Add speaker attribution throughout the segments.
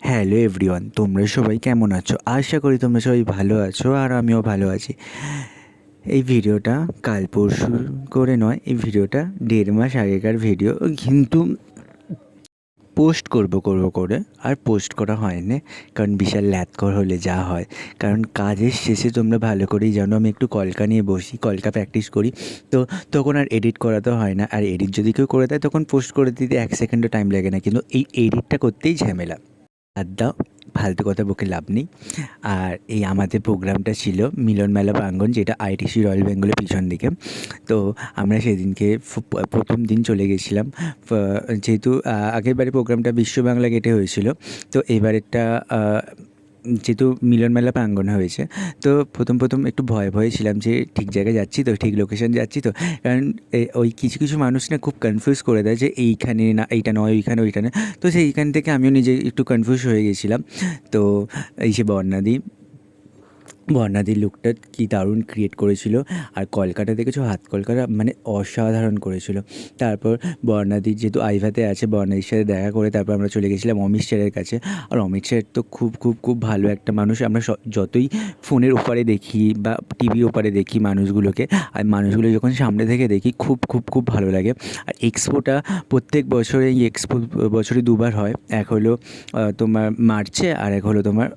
Speaker 1: Hello everyone, তোমরা সবাই কেমন আছো? আশা করি তোমরা সবাই ভালো আছো আর আমিও ভালো আছি। এই ভিডিওটা কাল পরশু করে নয়, এই ভিডিওটা 1.5 মাস আগেকার ভিডিও, কিন্তু পোস্ট করব করে আর পোস্ট করা হয়নি, কারণ বিশাল ল্যাদকর হলে যা হয়। কারণ কাজের শেষে তোমরা ভালো করেই জানো আমি একটু কলকা নিয়ে বসি, কলকা প্র্যাকটিস করি, তো তখন আর এডিট করা তো হয় না। আর এডিট যদি কেউ করে দেয় তখন পোস্ট করে দিতে 1 সেকেন্ডও টাইম লাগে না, কিন্তু এই এডিটটা করতেই ঝামেলা। বাদ দাও, ফালতু কথা বকে লাভ নেই। আর এই আমাদের প্রোগ্রামটা ছিল মিলন মেলা প্রাঙ্গণ, যেটা আইটিসি রয়্যাল বেঙ্গলের পিছন দিকে। তো আমরা সেদিনকে প্রথম দিন চলে গেছিলাম। যেহেতু আগের বারে প্রোগ্রামটা বিশ্ব বাংলা গেটে হয়েছিল, তো এবারেরটা যেহেতু মিলন মেলা প্রাঙ্গণে হয়েছে, তো প্রথম একটু ভয়ে ছিলাম যে ঠিক জায়গায় যাচ্ছি তো, ঠিক লোকেশন যাচ্ছি তো। কারণ ওই কিছু মানুষ না খুব কনফিউজ করে দেয় যে এইখানে না, এইটা নয়, ওইখানে ওইটা নয়। তো সেইখান থেকে আমিও নিজে একটু কনফিউজ হয়ে গেছিলাম। তো এই যে বর্ণাদির লুকটা কি দারুণ ক্রিয়েট করেছিল। আর কলকাটা দেখেছো, হাত কলকাটা মানে অসাধারণ করেছিল। তারপর বর্ণাদির যেহেতু আইভাতে আছে, বর্ণাদির সাথে দেখা করে তারপর আমরা চলে গেছিলাম অমিত স্যারের কাছে। আর অমিত স্যার তো খুব ভালো একটা মানুষ। আমরা যতই ফোনের ওপারে দেখি বা টিভির ওপারে দেখি মানুষগুলোকে, আর মানুষগুলো যখন সামনে থেকে দেখি খুব ভালো লাগে। আর এক্সপোটা প্রত্যেক বছরে, এই এক্সপো বছরে দুবার হয়। এক হলো তোমার মার্চে, আর এক হলো তোমার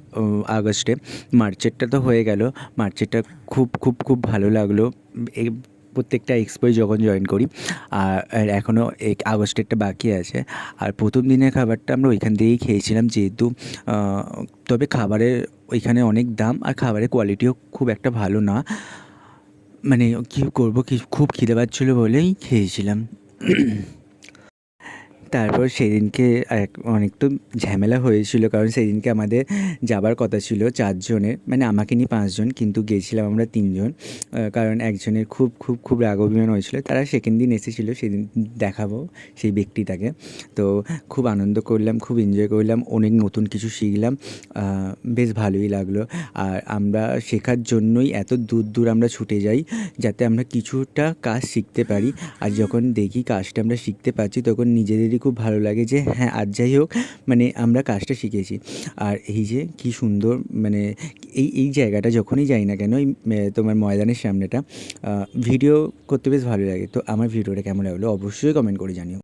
Speaker 1: আগস্টে। মার্চেরটা তো হয়ে গেল। মার্চেরটা খুব ভালো লাগলো। এই প্রত্যেকটা এক্সপোয় যখন জয়েন করি। আর এখনও আগস্টেরটা বাকি আছে। আর প্রথম দিনের খাবারটা আমরা ওইখান থেকেই খেয়েছিলাম, যেহেতু তবে খাবারের ওইখানে অনেক দাম, আর খাবারের কোয়ালিটিও খুব একটা ভালো না। মানে কী করবো, খুব খিদে পাচ্ছিলো বলেই খেয়েছিলাম। তারপর সেদিনকে অনেক তো ঝামেলা হয়েছিল, কারণ সেদিনকে আমাদের যাবার কথা ছিল 4 জনের, মানে আমাকে নিয়ে 5 জন, কিন্তু গিয়েছিলাম আমরা 3 জন। কারণ একজনের খুব রাগ অভিমান হয়েছিল। তারা সেকেন্ড দিন এসেছিলো, সেদিন দেখাবো সেই ব্যক্তিটাকে। তো খুব আনন্দ করলাম, খুব এনজয় করলাম, অনেক নতুন কিছু শিখলাম। বেশ ভালোই লাগলো। আর আমরা শেখার জন্যই এত দূর আমরা ছুটে যাই, যাতে আমরা কিছুটা কাজ শিখতে পারি। আর যখন দেখি কাজটা আমরা শিখতে পারছি, তখন নিজেদেরই খুব ভালো লাগে যে হ্যাঁ, আর যাই হোক, মানে আমরা কাজটা শিখেছি। আর এই যে কী সুন্দর, মানে এই জায়গাটা যখনই যাই না কেন, এই তোমার ময়দানের সামনেটা, ভিডিও করতে বেশ ভালো লাগে। তো আমার ভিডিওটা কেমন লাগলো অবশ্যই কমেন্ট করে জানিও।